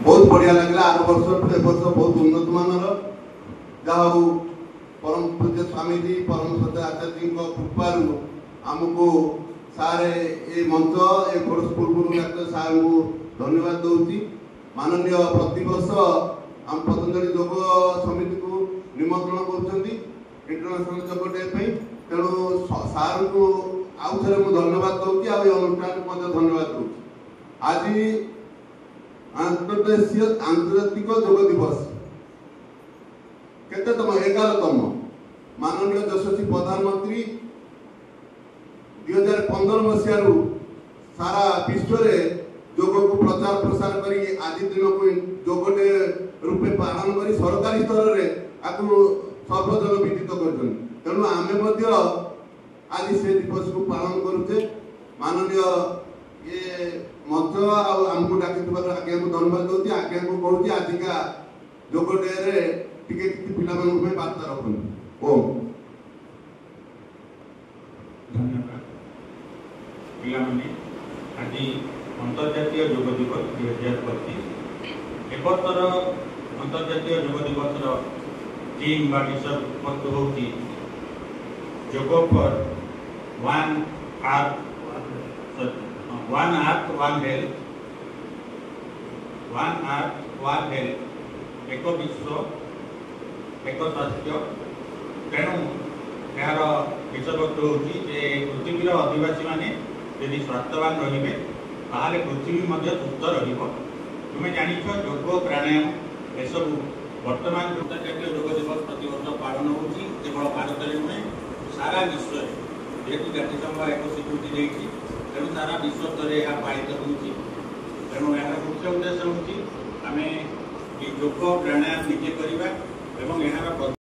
बहुत बढ़िया लगे आर वर्ष ए वर्ष बहुत उन्नत मानर जहाँ परम पूज्य स्वामी जी परम सत्य आचार्य कृपार आमको सारे ये मंच ए कोर्स पूर्व डाक्टर सार को धन्यवाद दूसरी माननीय प्रतिवर्ष आम पतंजलि योग समिति को निमंत्रण कर इंटरनेशनल योग डे तेणु सार को आउ थे मुझे धन्यवाद दूसरी अनुष्ठान को धन्यवाद दूसरी आज आंतर्जातिक योग दिवस केतम 11तम माननीय यशस्वी प्रधानमंत्री 2015 मसीह सारा विश्व में योग को प्रचार प्रसार करी आज दिन को योग डे रूपे पालन कर सरकारी स्तर में सर्वजन विदित कर तेणु आम आज से दिवस को पालन करुचे माननीय ये मंच आमको डाक आज्ञा को धन्यवाद दूसरी आज्ञा को कहूँ आजिका योग डे टिके पिला वार्ता रखुन ओम धन्यवाद पिलाने आज अंतर्जातीय योग दिवस 2025 एतर अंतर्जातीय योग दिवस थीम बा विषय वस्तु होची योग for one earth one earth one health एक विश्व एक स्वास्थ्य तेणु यार विषय वस्तु होची पृथ्वीर अधिवासी माने यदि स्वास्थ्यवान रहिबे ताहले पृथ्वी मध्य सुस्थ रहिबो तुमे जानिछ योग प्राणायाम ए सब वर्तमान अंतर्जातीय योग दिवस प्रतिवर्ष पालन होची केवल भारत में नुहे सारा विश्व जेहेतु जातिसंघ एक स्वीकृति देती तेणु सारा विश्व स्तर यह पालित होती तेणु यार मुख्य उद्देश्य होची आमे योग प्राणायाम निजे करबा एवं यार